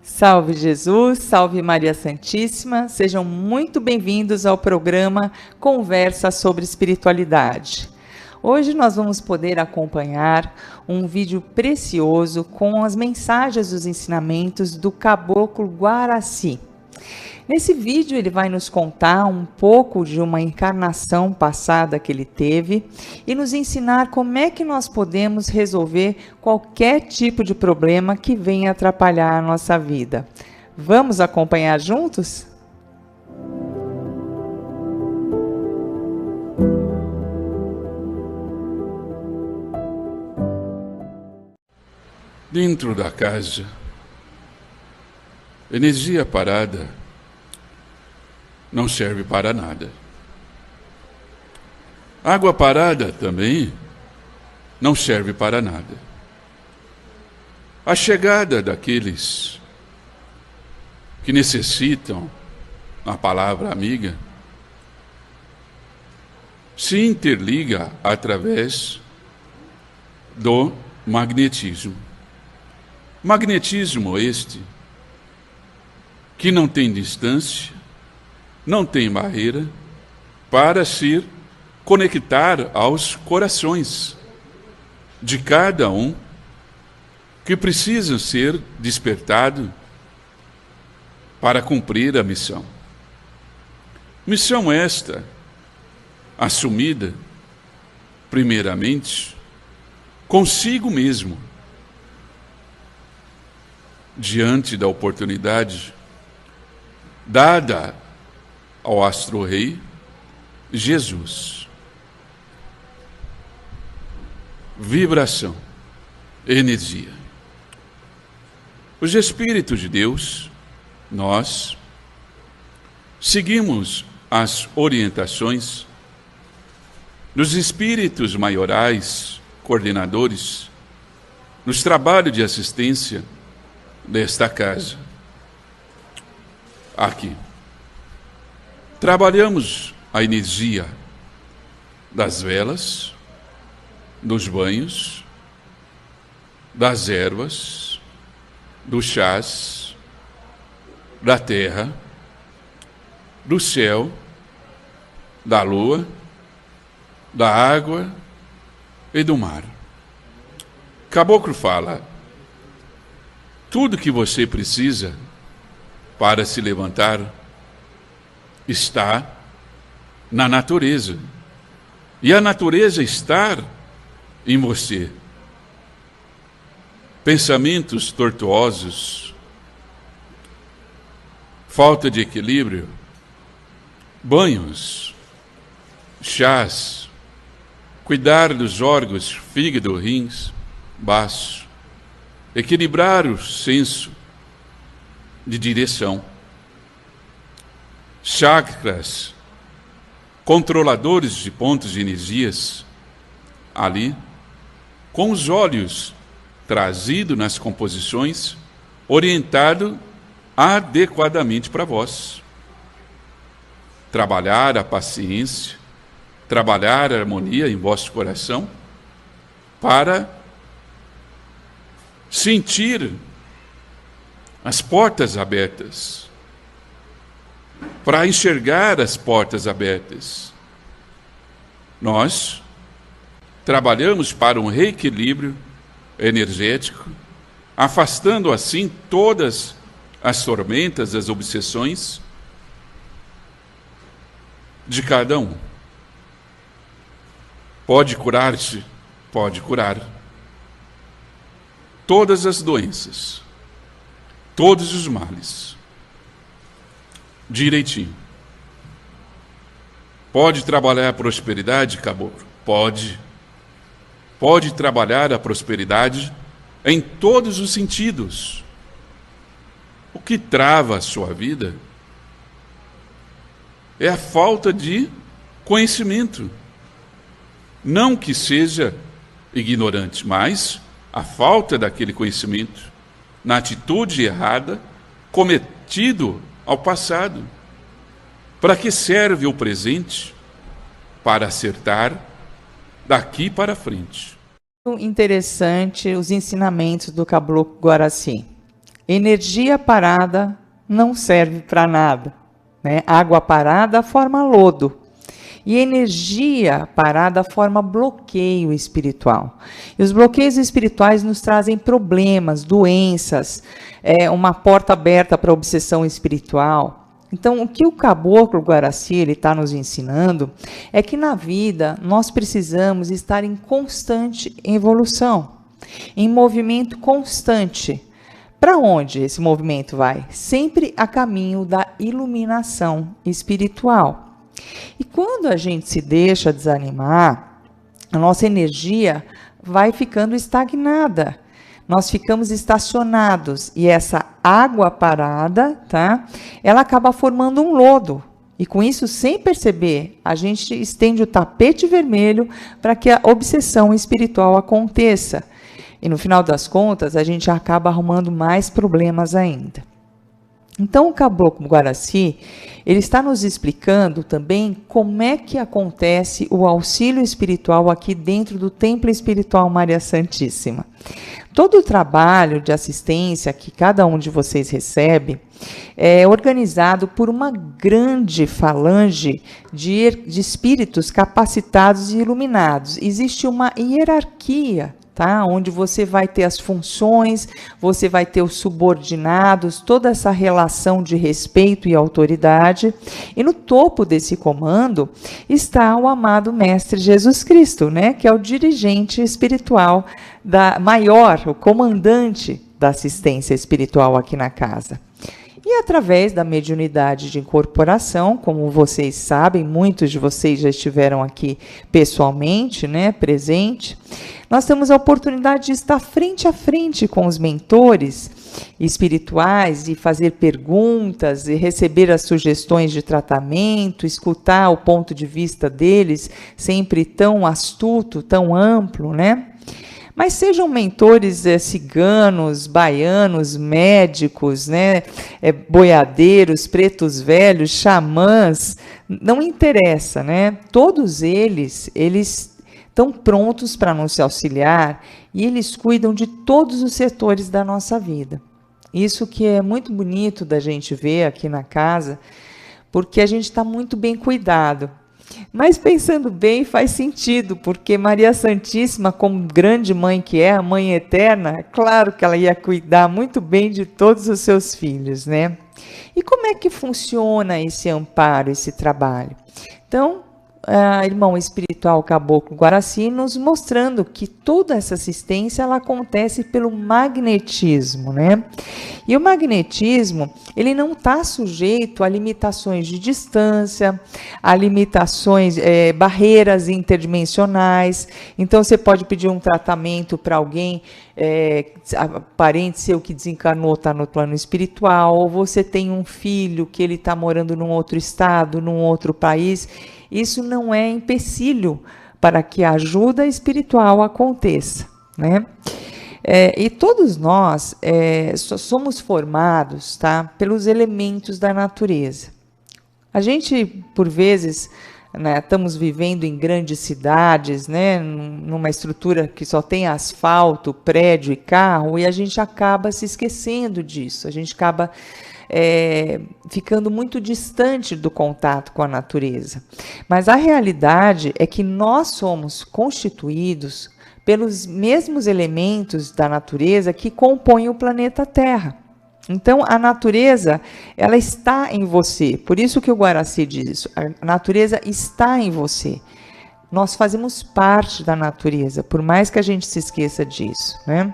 Salve Jesus, salve Maria Santíssima, sejam muito bem-vindos ao programa Conversa sobre Espiritualidade. Hoje nós vamos poder acompanhar um vídeo precioso com as mensagens dos ensinamentos do Caboclo Guaraci. Nesse vídeo ele vai nos contar um pouco de uma encarnação passada que ele teve e nos ensinar como é que nós podemos resolver qualquer tipo de problema que venha atrapalhar a nossa vida. Vamos acompanhar juntos? Dentro da casa, energia parada não serve para nada. Água parada também não serve para nada. A chegada daqueles que necessitam a palavra amiga se interliga através do magnetismo. Magnetismo este que não tem distância, não tem barreira para se conectar aos corações de cada um que precisa ser despertado para cumprir a missão. Missão esta assumida, primeiramente, consigo mesmo, diante da oportunidade dada ao astro-rei Jesus. Vibração, energia. Os Espíritos de Deus, nós seguimos as orientações dos Espíritos maiorais, coordenadores, nos trabalhos de assistência desta casa. Aqui. Trabalhamos a energia das velas, dos banhos, das ervas, dos chás, da terra, do céu, da lua, da água e do mar. Caboclo fala: tudo que você precisa para se levantar está na natureza. E a natureza está em você. Pensamentos tortuosos, falta de equilíbrio, banhos, chás, cuidar dos órgãos, fígado, rins, baço, equilibrar o senso de direção. Chakras, controladores de pontos de energias, ali, com os olhos trazidos nas composições, orientado adequadamente para vós. Trabalhar a paciência, trabalhar a harmonia em vosso coração, para sentir as portas abertas, para enxergar as portas abertas. Nós trabalhamos para um reequilíbrio energético, afastando assim todas as tormentas, as obsessões de cada um. Pode curar-se? Pode curar. Todas as doenças, todos os males, direitinho. Pode trabalhar a prosperidade, Caboclo? Pode. Pode trabalhar a prosperidade em todos os sentidos. O que trava a sua vida é a falta de conhecimento. Não que seja ignorante, mas a falta daquele conhecimento na atitude errada cometido ao passado. Para que serve o presente? Para acertar daqui para frente. Interessante os ensinamentos do Caboclo Guaraci. Energia parada não serve para nada, né? Água parada forma lodo. E energia parada forma bloqueio espiritual. E os bloqueios espirituais nos trazem problemas, doenças, uma porta aberta para a obsessão espiritual. Então, o que o Caboclo Guaraci está nos ensinando é que na vida nós precisamos estar em constante evolução, em movimento constante. Para onde esse movimento vai? Sempre a caminho da iluminação espiritual. E quando a gente se deixa desanimar, a nossa energia vai ficando estagnada. Nós ficamos estacionados e essa água parada, tá? Ela acaba formando um lodo. E com isso, sem perceber, a gente estende o tapete vermelho para que a obsessão espiritual aconteça. E no final das contas, a gente acaba arrumando mais problemas ainda. Então, o Caboclo Guaraci, ele está nos explicando também como é que acontece o auxílio espiritual aqui dentro do Templo Espiritual Maria Santíssima. Todo o trabalho de assistência que cada um de vocês recebe é organizado por uma grande falange de espíritos capacitados e iluminados. Existe uma hierarquia, tá? Onde você vai ter as funções, você vai ter os subordinados, toda essa relação de respeito e autoridade. E no topo desse comando está o amado Mestre Jesus Cristo, né? Que é o dirigente espiritual maior, o comandante da assistência espiritual aqui na casa. E através da mediunidade de incorporação, como vocês sabem, muitos de vocês já estiveram aqui pessoalmente, né, presente, nós temos a oportunidade de estar frente a frente com os mentores espirituais e fazer perguntas e receber as sugestões de tratamento, escutar o ponto de vista deles, sempre tão astuto, tão amplo, né? Mas sejam mentores ciganos, baianos, médicos, né, boiadeiros, pretos velhos, xamãs, não interessa, né? Todos eles estão prontos para nos auxiliar e eles cuidam de todos os setores da nossa vida. Isso que é muito bonito da gente ver aqui na casa, porque a gente está muito bem cuidado. Mas pensando bem, faz sentido, porque Maria Santíssima, como grande mãe que é, a mãe eterna, é claro que ela ia cuidar muito bem de todos os seus filhos, né? E como é que funciona esse amparo, esse trabalho? Então, irmão espiritual Caboclo Guaraci nos mostrando que toda essa assistência ela acontece pelo magnetismo, né? E o magnetismo, ele não está sujeito a limitações de distância, a limitações, barreiras interdimensionais. Então, você pode pedir um tratamento para alguém, parente seu que desencarnou está no plano espiritual, ou você tem um filho que ele está morando num outro estado, num outro país. Isso não é empecilho para que a ajuda espiritual aconteça, né? E todos nós somos formados, tá, pelos elementos da natureza. A gente, por vezes, né, estamos vivendo em grandes cidades, né, numa estrutura que só tem asfalto, prédio e carro, e a gente acaba se esquecendo disso, a gente acaba ficando muito distante do contato com a natureza. Mas a realidade é que nós somos constituídos pelos mesmos elementos da natureza que compõem o planeta Terra. Então, a natureza, ela está em você. Por isso que o Guaraci diz isso. A natureza está em você. Nós fazemos parte da natureza, por mais que a gente se esqueça disso, né?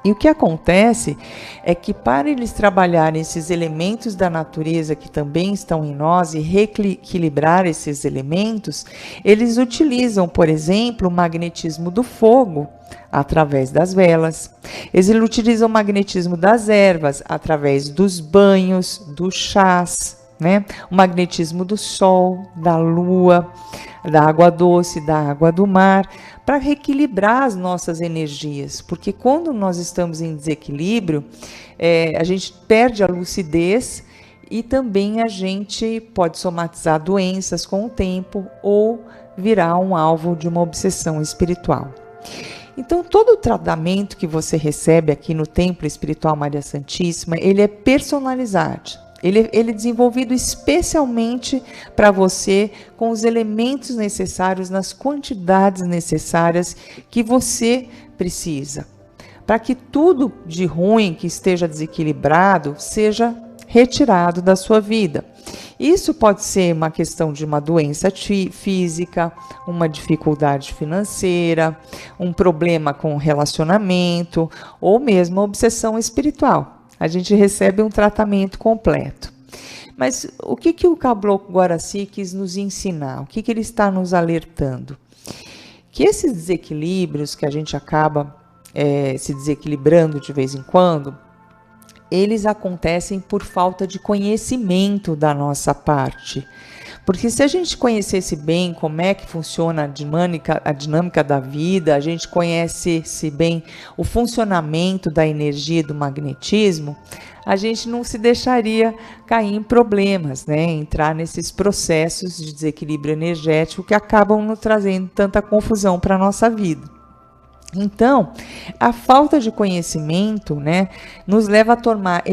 E o que acontece é que para eles trabalharem esses elementos da natureza que também estão em nós e reequilibrar esses elementos, eles utilizam, por exemplo, o magnetismo do fogo através das velas. Eles utilizam o magnetismo das ervas através dos banhos, dos chás, né? O magnetismo do sol, da lua, da água doce, da água do mar, para reequilibrar as nossas energias, porque quando nós estamos em desequilíbrio, a gente perde a lucidez e também a gente pode somatizar doenças com o tempo ou virar um alvo de uma obsessão espiritual. Então, todo o tratamento que você recebe aqui no Templo Espiritual Maria Santíssima, ele é personalizado. Ele é desenvolvido especialmente para você, com os elementos necessários, nas quantidades necessárias que você precisa, para que tudo de ruim que esteja desequilibrado seja retirado da sua vida. Isso pode ser uma questão de uma doença física, uma dificuldade financeira, um problema com relacionamento ou mesmo uma obsessão espiritual. A gente recebe um tratamento completo. Mas o que o Caboclo Guaraci quis nos ensinar? O que ele está nos alertando? Que esses desequilíbrios que a gente acaba se desequilibrando de vez em quando, eles acontecem por falta de conhecimento da nossa parte. Porque se a gente conhecesse bem como é que funciona a dinâmica da vida, a gente conhecesse bem o funcionamento da energia e do magnetismo, a gente não se deixaria cair em problemas, né? Entrar nesses processos de desequilíbrio energético que acabam nos trazendo tanta confusão para a nossa vida. Então, a falta de conhecimento, né, nos leva a tomar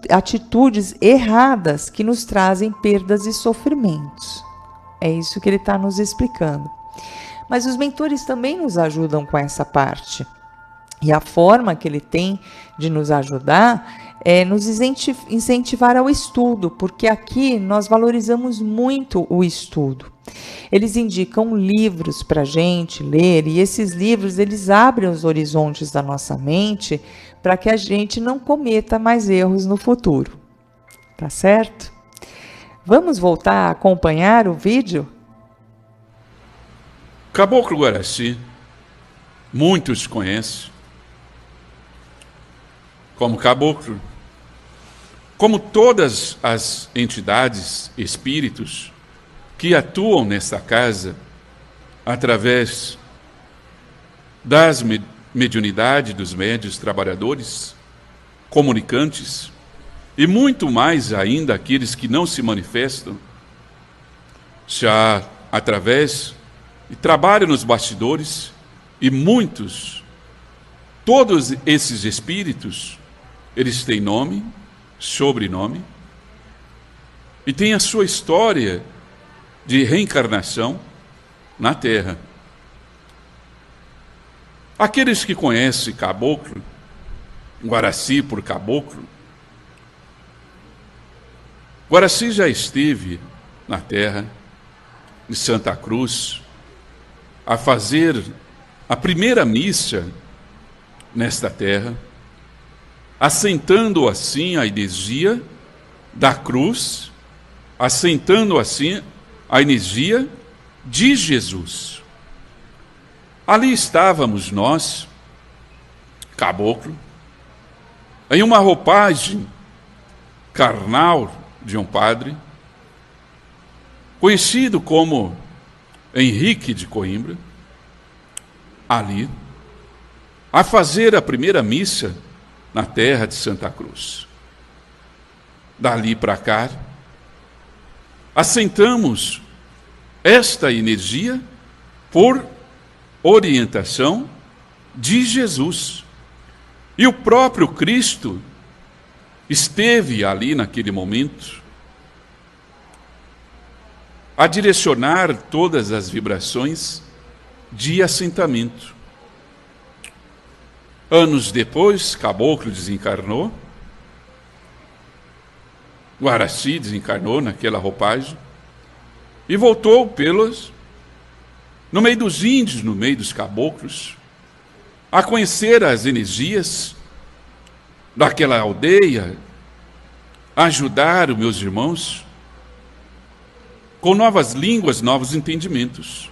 atitudes erradas que nos trazem perdas e sofrimentos. É isso que ele está nos explicando. Mas os mentores também nos ajudam com essa parte. E a forma que ele tem de nos ajudar é nos incentivar ao estudo, porque aqui nós valorizamos muito o estudo. Eles indicam livros para a gente ler, e esses livros eles abrem os horizontes da nossa mente para que a gente não cometa mais erros no futuro. Tá certo? Vamos voltar a acompanhar o vídeo? Caboclo Guaraci, muitos conhecem como Caboclo, como todas as entidades, espíritos que atuam nesta casa através das mediunidades dos médiuns trabalhadores, comunicantes, e muito mais ainda aqueles que não se manifestam, já através e trabalham nos bastidores, e muitos, todos esses espíritos, eles têm nome, sobrenome, e têm a sua história de reencarnação na Terra. Aqueles que conhecem Caboclo, Guaraci por Caboclo, Guaraci já esteve na Terra, em Santa Cruz, a fazer a primeira missa nesta Terra, assentando assim a energia da cruz, assentando assim a energia de Jesus. Ali estávamos nós, Caboclo, em uma roupagem carnal de um padre, conhecido como Henrique de Coimbra, ali, a fazer a primeira missa na terra de Santa Cruz. Dali para cá, assentamos esta energia por orientação de Jesus. E o próprio Cristo esteve ali naquele momento a direcionar todas as vibrações de assentamento. Anos depois, Caboclo desencarnou, Guaraci desencarnou naquela roupagem e voltou no meio dos índios, no meio dos caboclos, a conhecer as energias daquela aldeia, a ajudar os meus irmãos com novas línguas, novos entendimentos.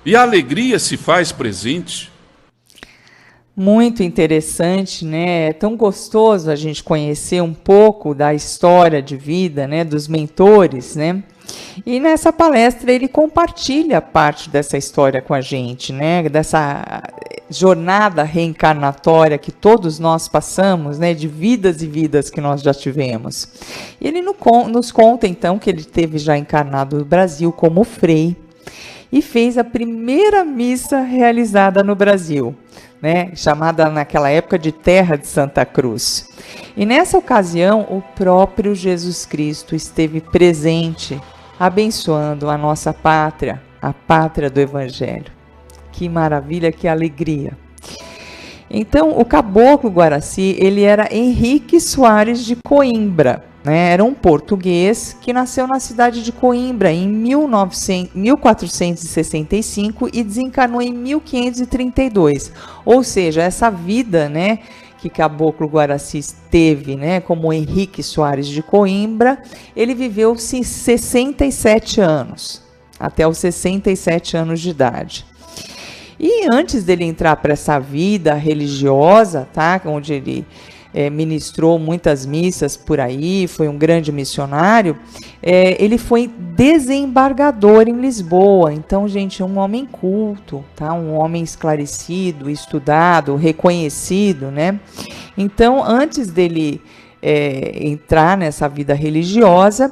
E a alegria se faz presente. Muito interessante, né? É tão gostoso a gente conhecer um pouco da história de vida, né, dos mentores, né? E nessa palestra ele compartilha parte dessa história com a gente, né? Dessa jornada reencarnatória que todos nós passamos, né? De vidas e vidas que nós já tivemos. E ele nos conta então que ele teve já encarnado no Brasil como frei. e fez a primeira missa realizada no Brasil, né, chamada naquela época de Terra de Santa Cruz. E nessa ocasião, o próprio Jesus Cristo esteve presente, abençoando a nossa pátria, a pátria do Evangelho. Que maravilha, que alegria! Então, o caboclo Guaraci, ele era Henrique Soares de Coimbra, né? Era um português que nasceu na cidade de Coimbra em 1465 e desencarnou em 1532. Ou seja, essa vida, né, que Caboclo Guaraci teve, né, como Henrique Soares de Coimbra, ele viveu 67 anos, até os 67 anos de idade. E antes dele entrar para essa vida religiosa, tá, onde ele ministrou muitas missas por aí, foi um grande missionário, ele foi desembargador em Lisboa. Então, gente, um homem culto, tá? Um homem esclarecido, estudado, reconhecido, né? Então, antes dele entrar nessa vida religiosa,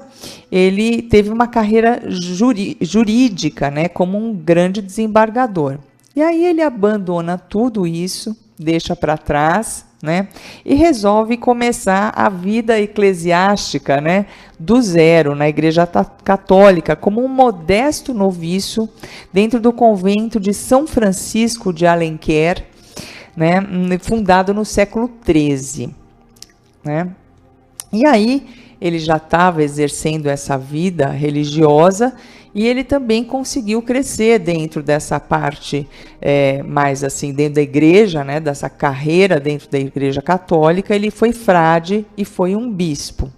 ele teve uma carreira jurídica, né? Como um grande desembargador. E aí ele abandona tudo isso, deixa para trás, né? E resolve começar a vida eclesiástica, né, do zero na Igreja Católica, como um modesto noviço dentro do convento de São Francisco de Alenquer, né, fundado no século XIII, né? E aí ele já estava exercendo essa vida religiosa e ele também conseguiu crescer dentro dessa parte mais assim, dentro da igreja, né, dessa carreira dentro da Igreja Católica. Ele foi frade e foi um bispo.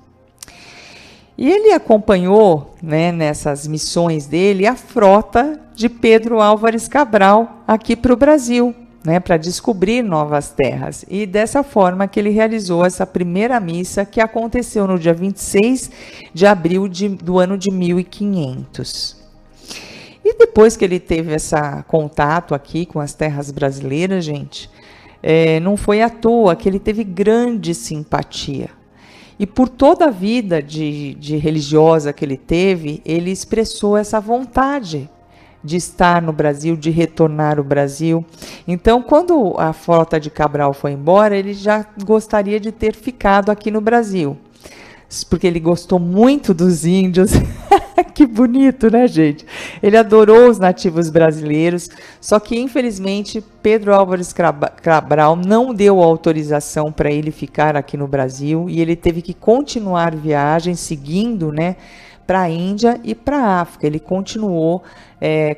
E ele acompanhou, né, nessas missões dele, a frota de Pedro Álvares Cabral aqui para o Brasil, né, para descobrir novas terras. E dessa forma que ele realizou essa primeira missa, que aconteceu no dia 26 de abril do ano de 1500. E depois que ele teve esse contato aqui com as terras brasileiras, gente, não foi à toa que ele teve grande simpatia. E por toda a vida de religiosa que ele teve, ele expressou essa vontade de estar no Brasil, de retornar ao Brasil. Então, quando a frota de Cabral foi embora, ele já gostaria de ter ficado aqui no Brasil, porque ele gostou muito dos índios. Que bonito, né, gente? Ele adorou os nativos brasileiros, só que, infelizmente, Pedro Álvares Cabral não deu autorização para ele ficar aqui no Brasil, e ele teve que continuar viagem, seguindo, né, para a Índia e para a África. Ele continuou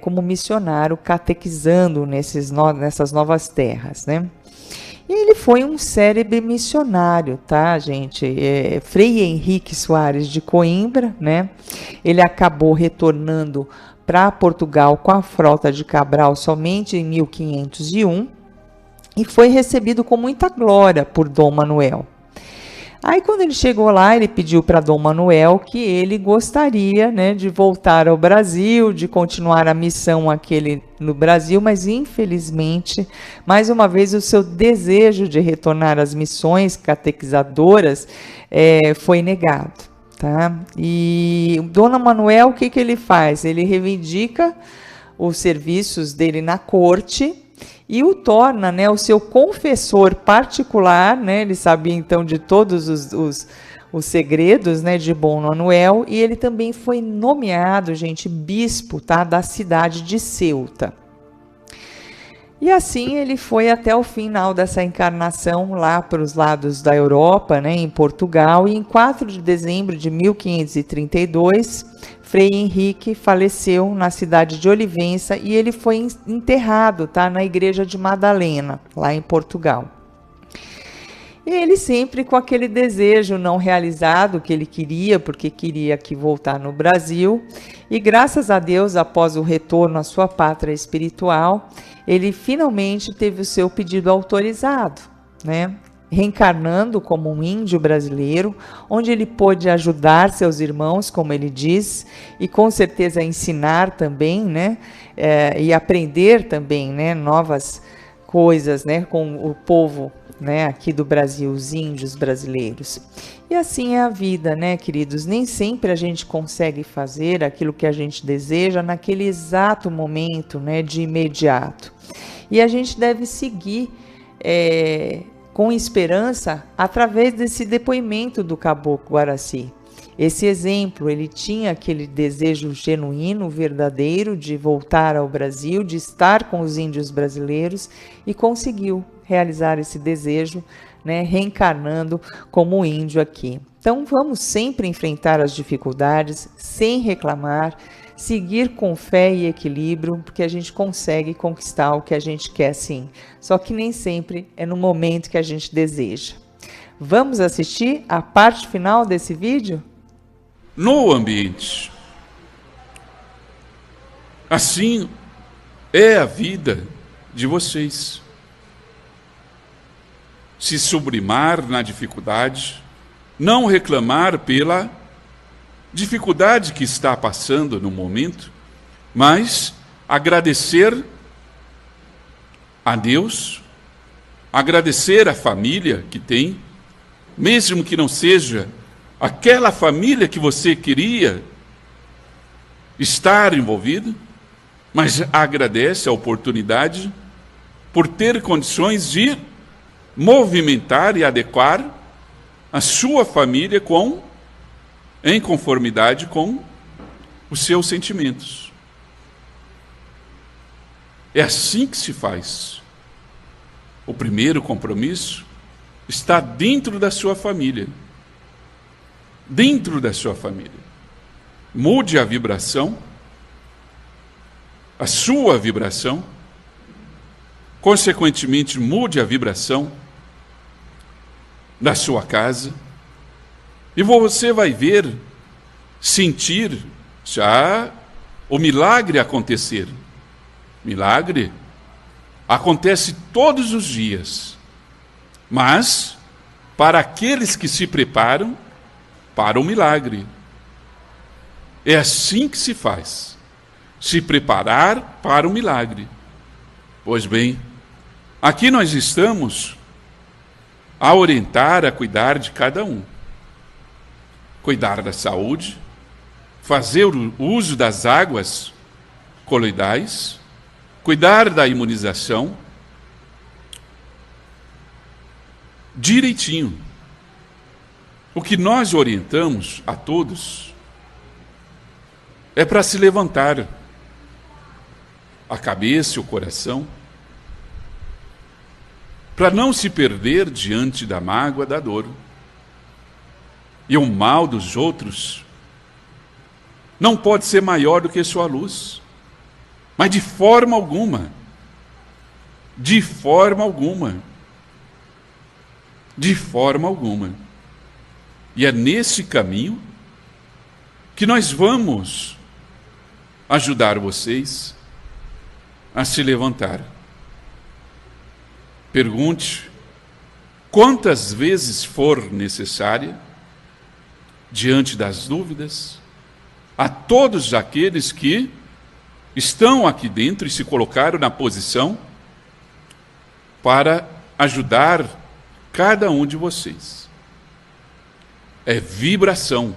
como missionário, catequizando nessas novas terras, né? E ele foi um célebre missionário, tá, gente? Frei Henrique Soares de Coimbra, né? Ele acabou retornando para Portugal com a frota de Cabral somente em 1501 e foi recebido com muita glória por Dom Manuel. Aí, quando ele chegou lá, ele pediu para Dom Manuel que ele gostaria, né, de voltar ao Brasil, de continuar a missão aqui no Brasil, mas, infelizmente, mais uma vez, o seu desejo de retornar às missões catequizadoras foi negado, tá? E Dom Manuel, o que ele faz? Ele reivindica os serviços dele na corte e o torna, né, o seu confessor particular, né? Ele sabia então de todos os segredos, né, de Dom Manuel, e ele também foi nomeado, gente, bispo, tá, da cidade de Ceuta. E assim ele foi até o final dessa encarnação lá para os lados da Europa, né, em Portugal, e em 4 de dezembro de 1532, Frei Henrique faleceu na cidade de Olivença e ele foi enterrado, tá, na igreja de Madalena, lá em Portugal. E ele sempre com aquele desejo não realizado que ele queria, porque queria aqui voltar no Brasil. E graças a Deus, após o retorno à sua pátria espiritual, ele finalmente teve o seu pedido autorizado, né? Reencarnando como um índio brasileiro, onde ele pôde ajudar seus irmãos, como ele diz, e com certeza ensinar também, né? E aprender também, né, novas coisas, né, com o povo né, aqui do Brasil, os índios brasileiros. E assim é a vida, né, queridos? Nem sempre a gente consegue fazer aquilo que a gente deseja naquele exato momento, né, de imediato. E a gente deve seguir com esperança através desse depoimento do Caboclo Guaraci. Esse exemplo, ele tinha aquele desejo genuíno, verdadeiro, de voltar ao Brasil, de estar com os índios brasileiros, e conseguiu realizar esse desejo, né, reencarnando como índio aqui. Então vamos sempre enfrentar as dificuldades sem reclamar, seguir com fé e equilíbrio, porque a gente consegue conquistar o que a gente quer sim. Só que nem sempre é no momento que a gente deseja. Vamos assistir a parte final desse vídeo? No ambiente. Assim é a vida de vocês. Se sublimar na dificuldade, não reclamar pela dificuldade que está passando no momento, mas agradecer a Deus, agradecer a família que tem, mesmo que não seja aquela família que você queria estar envolvido, mas agradece a oportunidade por ter condições de movimentar e adequar a sua família em conformidade com os seus sentimentos. É assim que se faz. O primeiro compromisso está dentro da sua família. Dentro da sua família. Mude a vibração, a sua vibração, consequentemente mude a vibração da sua casa, e você vai ver, sentir já o milagre acontecer. Milagre acontece todos os dias, mas para aqueles que se preparam para o milagre. É assim que se faz. Se preparar para o milagre. Pois bem, aqui nós estamos a orientar, a cuidar de cada um. Cuidar da saúde, fazer o uso das águas coloidais, cuidar da imunização, direitinho. O que nós orientamos a todos é para se levantar a cabeça e o coração, para não se perder diante da mágoa, da dor. E o mal dos outros não pode ser maior do que sua luz. Mas de forma alguma, de forma alguma, de forma alguma. E é nesse caminho que nós vamos ajudar vocês a se levantar. Pergunte quantas vezes for necessária, diante das dúvidas, a todos aqueles que estão aqui dentro e se colocaram na posição para ajudar cada um de vocês. É vibração,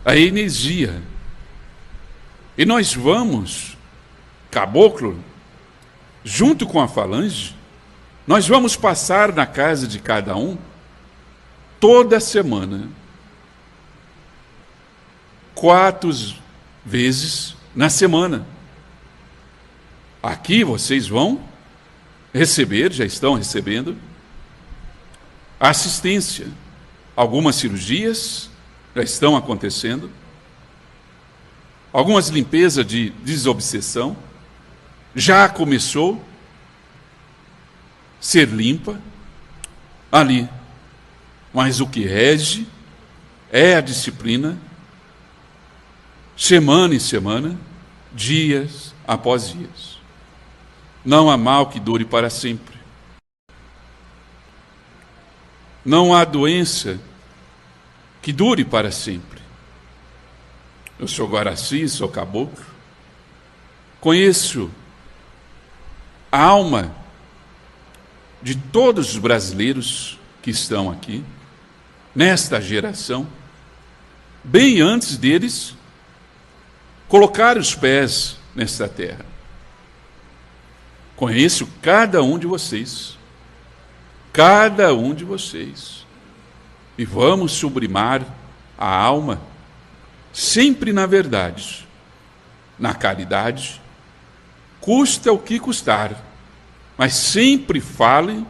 a energia. E nós vamos, Caboclo, junto com a falange, nós vamos passar na casa de cada um toda semana, 4 vezes na semana. Aqui vocês vão receber, já estão recebendo, assistência. Algumas cirurgias já estão acontecendo, algumas limpezas de desobsessão já começou a ser limpa ali. Mas o que rege é a disciplina, semana em semana, dias após dias. Não há mal que dure para sempre. Não há doença que dure para sempre. Eu sou Guaraci, sou Caboclo. Conheço a alma de todos os brasileiros que estão aqui, nesta geração, bem antes deles colocar os pés nesta terra. Conheço cada um de vocês, e vamos sublimar a alma sempre na verdade, na caridade, custa o que custar, mas sempre fale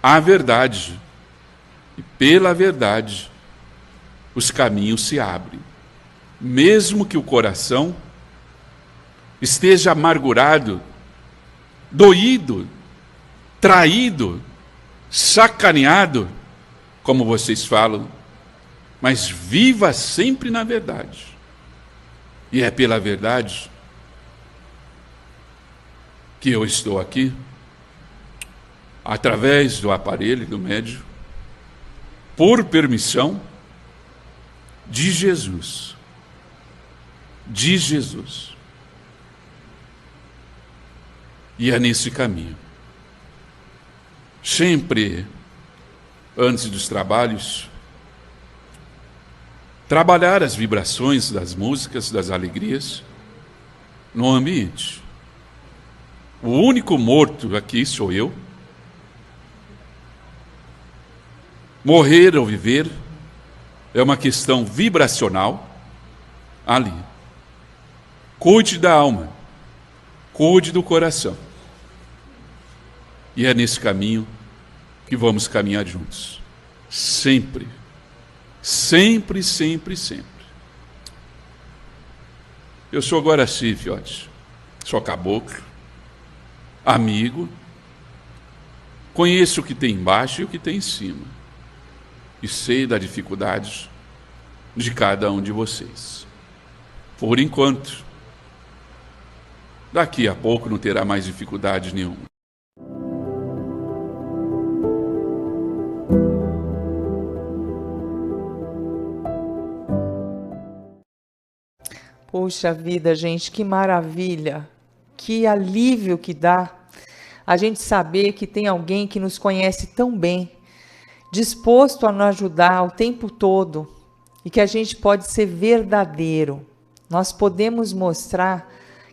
a verdade, e pela verdade os caminhos se abrem. Mesmo que o coração esteja amargurado, doído, traído, sacaneado, como vocês falam, mas viva sempre na verdade. E é pela verdade que eu estou aqui, através do aparelho do médium, por permissão de Jesus. E é nesse caminho. Sempre, antes dos trabalhos, trabalhar as vibrações das músicas, das alegrias, no ambiente. O único morto aqui sou eu. Morrer ou viver é uma questão vibracional ali. Cuide da alma, cuide do coração. E é nesse caminho que vamos caminhar juntos. Sempre. Eu sou Guaraci, fiote. Sou caboclo, amigo. Conheço o que tem embaixo e o que tem em cima. E sei da dificuldade de cada um de vocês. Por enquanto. Daqui a pouco não terá mais dificuldade nenhuma. Puxa vida, gente, que maravilha, que alívio que dá a gente saber que tem alguém que nos conhece tão bem, disposto a nos ajudar o tempo todo e que a gente pode ser verdadeiro. Nós podemos mostrar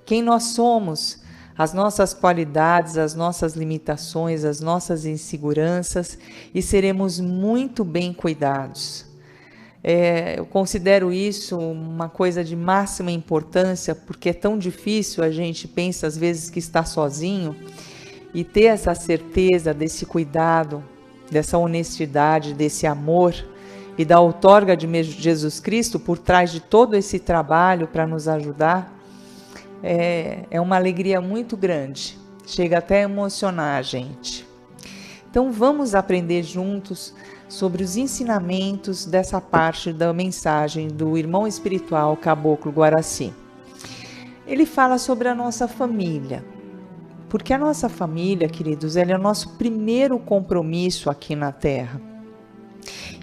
quem nós somos, as nossas qualidades, as nossas limitações, as nossas inseguranças e seremos muito bem cuidados. Eu considero isso uma coisa de máxima importância, porque é tão difícil, a gente pensa às vezes que está sozinho, e ter essa certeza desse cuidado, dessa honestidade, desse amor e da outorga de Jesus Cristo por trás de todo esse trabalho para nos ajudar, é uma alegria muito grande, chega até a emocionar a gente. Então vamos aprender juntos sobre os ensinamentos dessa parte da mensagem do irmão espiritual Caboclo Guaraci. Ele fala sobre a nossa família, porque a nossa família, queridos, ela é o nosso primeiro compromisso aqui na Terra.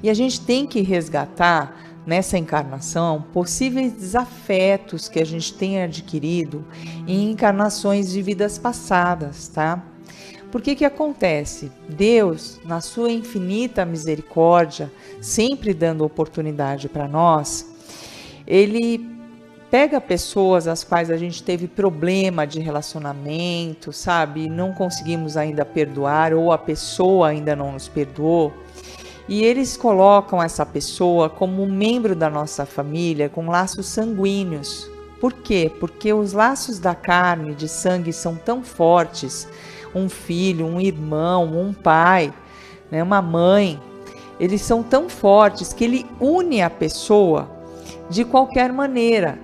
E a gente tem que resgatar nessa encarnação possíveis desafetos que a gente tenha adquirido em encarnações de vidas passadas, tá? Porque que acontece? Deus, na sua infinita misericórdia, sempre dando oportunidade para nós, Ele pega pessoas às quais a gente teve problema de relacionamento, sabe? E não conseguimos ainda perdoar, ou a pessoa ainda não nos perdoou, e eles colocam essa pessoa como um membro da nossa família com laços sanguíneos. Por quê? Porque os laços da carne, de sangue, são tão fortes. Um filho, um irmão, um pai, né, uma mãe, eles são tão fortes que ele une a pessoa de qualquer maneira.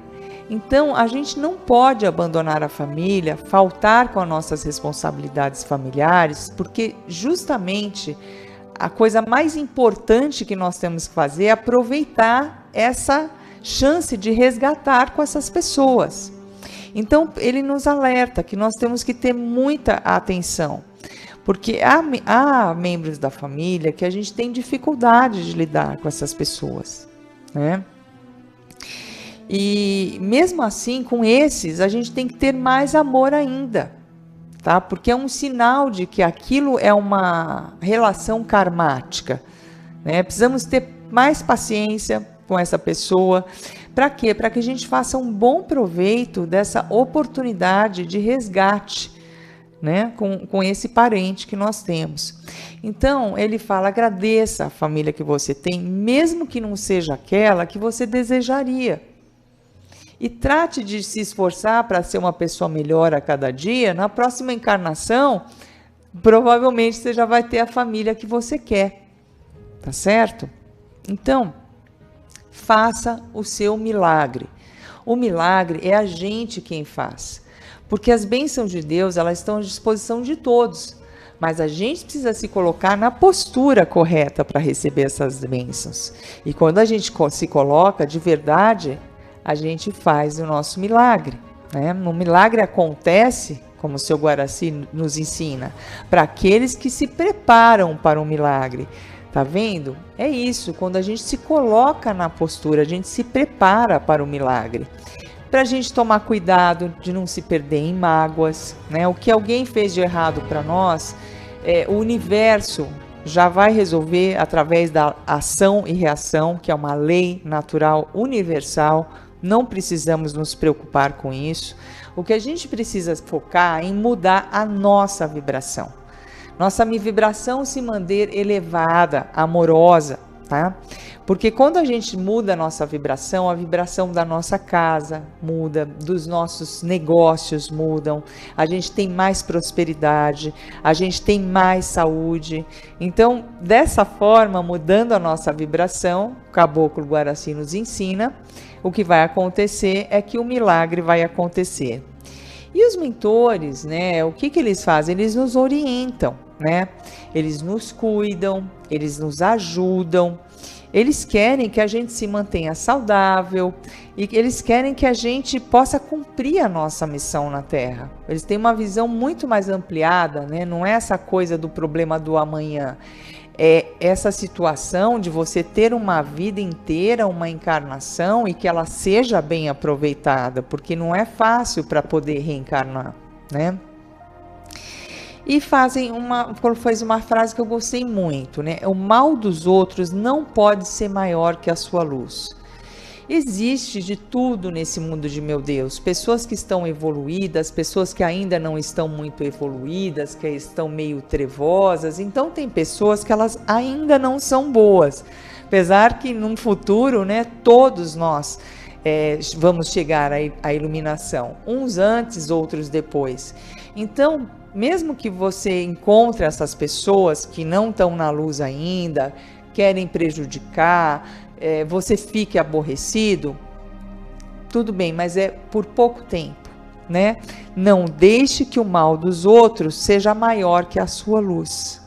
Então, a gente não pode abandonar a família, faltar com as nossas responsabilidades familiares, porque justamente a coisa mais importante que nós temos que fazer é aproveitar essa chance de resgatar com essas pessoas. Então, ele nos alerta que nós temos que ter muita atenção, porque há membros da família que a gente tem dificuldade de lidar com essas pessoas, né? E mesmo assim, com esses, a gente tem que ter mais amor ainda. tá? Porque é um sinal de que aquilo é uma relação karmática, né? Precisamos ter mais paciência com essa pessoa. Para quê? Para que a gente faça um bom proveito dessa oportunidade de resgate, né, com esse parente que nós temos. Então, ele fala, agradeça a família que você tem, mesmo que não seja aquela que você desejaria. E trate de se esforçar para ser uma pessoa melhor a cada dia. Na próxima encarnação, provavelmente você já vai ter a família que você quer. Tá certo? Então, faça o seu milagre. O milagre é a gente quem faz. Porque as bênçãos de Deus, elas estão à disposição de todos. Mas a gente precisa se colocar na postura correta para receber essas bênçãos. E quando a gente se coloca de verdade, a gente faz o nosso milagre, né? O milagre acontece, como o seu Guaraci nos ensina, para aqueles que se preparam para o milagre. Tá vendo? É isso, quando a gente se coloca na postura, a gente se prepara para o milagre. Para a gente tomar cuidado de não se perder em mágoas, né? O que alguém fez de errado para nós, o universo já vai resolver através da ação e reação, que é uma lei natural universal. Não precisamos nos preocupar com isso. O que a gente precisa focar é em mudar a nossa vibração. Nossa vibração se manter elevada, amorosa, tá? Porque quando a gente muda a vibração da nossa casa muda, dos nossos negócios mudam, a gente tem mais prosperidade, a gente tem mais saúde. Então, dessa forma, mudando a nossa vibração, o Caboclo Guaraci nos ensina, o que vai acontecer é que o milagre vai acontecer. E os mentores, né, o que eles fazem? Eles nos orientam, né? Eles nos cuidam, eles nos ajudam. Eles querem que a gente se mantenha saudável e eles querem que a gente possa cumprir a nossa missão na Terra. Eles têm uma visão muito mais ampliada, né? Não é essa coisa do problema do amanhã. É essa situação de você ter uma vida inteira, uma encarnação e que ela seja bem aproveitada, porque não é fácil para poder reencarnar, né? E faz uma frase que eu gostei muito, né? O mal dos outros não pode ser maior que a sua luz. Existe de tudo nesse mundo de meu Deus, pessoas que estão evoluídas, pessoas que ainda não estão muito evoluídas, que estão meio trevosas, então tem pessoas que elas ainda não são boas, apesar que num futuro, né, todos nós vamos chegar à iluminação, uns antes, outros depois. Então, mesmo que você encontre essas pessoas que não estão na luz ainda, querem prejudicar, você fique aborrecido, tudo bem, mas é por pouco tempo, né? Não deixe que o mal dos outros seja maior que a sua luz.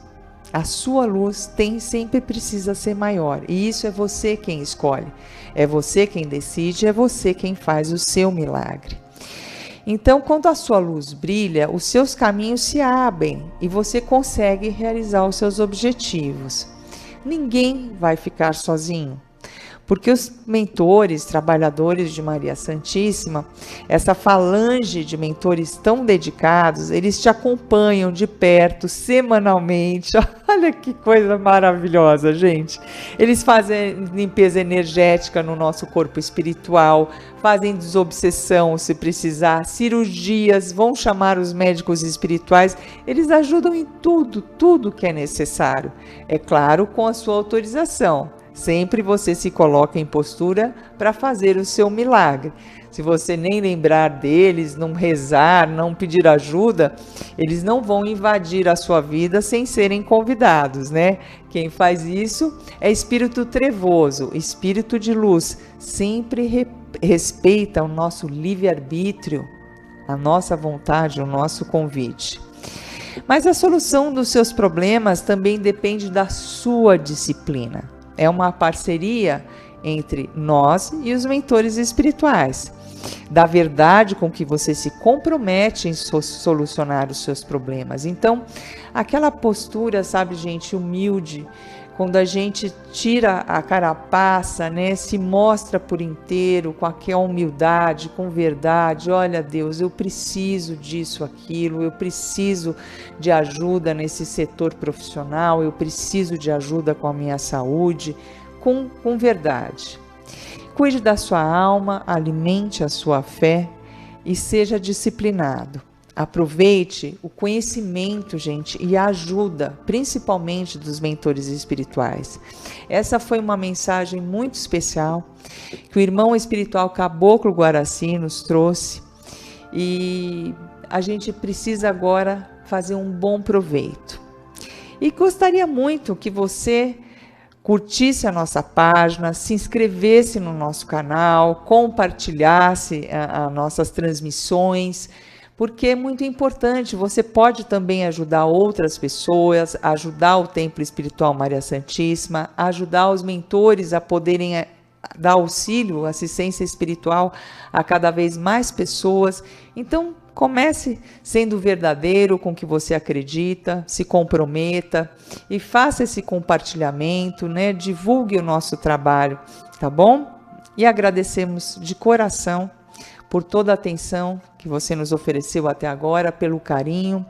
A sua luz sempre precisa ser maior, e isso é você quem escolhe, é você quem decide, é você quem faz o seu milagre. Então, quando a sua luz brilha, os seus caminhos se abrem e você consegue realizar os seus objetivos. Ninguém vai ficar sozinho, porque os mentores, trabalhadores de Maria Santíssima, essa falange de mentores tão dedicados, eles te acompanham de perto, semanalmente. Olha que coisa maravilhosa, gente. Eles fazem limpeza energética no nosso corpo espiritual, fazem desobsessão se precisar, cirurgias, vão chamar os médicos espirituais, eles ajudam em tudo que é necessário. É claro, com a sua autorização. Sempre você se coloca em postura para fazer o seu milagre. Se você nem lembrar deles, não rezar, não pedir ajuda, eles não vão invadir a sua vida sem serem convidados, né? Quem faz isso é espírito trevoso, espírito de luz. Sempre respeita o nosso livre-arbítrio, a nossa vontade, o nosso convite. Mas a solução dos seus problemas também depende da sua disciplina. É uma parceria entre nós e os mentores espirituais. Da verdade com que você se compromete em solucionar os seus problemas. Então, aquela postura, sabe, gente, humilde, quando a gente tira a carapaça, né, se mostra por inteiro, com aquela humildade, com verdade. Olha, Deus, eu preciso disso, aquilo, eu preciso de ajuda nesse setor profissional, eu preciso de ajuda com a minha saúde, com verdade. Cuide da sua alma, alimente a sua fé e seja disciplinado. Aproveite o conhecimento, gente, e a ajuda, principalmente dos mentores espirituais. Essa foi uma mensagem muito especial que o irmão espiritual Caboclo Guaraci nos trouxe e a gente precisa agora fazer um bom proveito. E gostaria muito que você curtisse a nossa página, se inscrevesse no nosso canal, compartilhasse as nossas transmissões, porque é muito importante. Você pode também ajudar outras pessoas, ajudar o Templo Espiritual Maria Santíssima, ajudar os mentores a poderem dar auxílio, assistência espiritual a cada vez mais pessoas. Então, comece sendo verdadeiro com o que você acredita, se comprometa e faça esse compartilhamento, né? Divulgue o nosso trabalho, tá bom? E agradecemos de coração por toda a atenção que você nos ofereceu até agora, pelo carinho,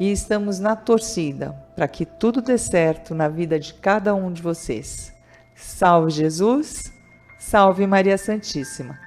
e estamos na torcida para que tudo dê certo na vida de cada um de vocês. Salve Jesus, salve Maria Santíssima.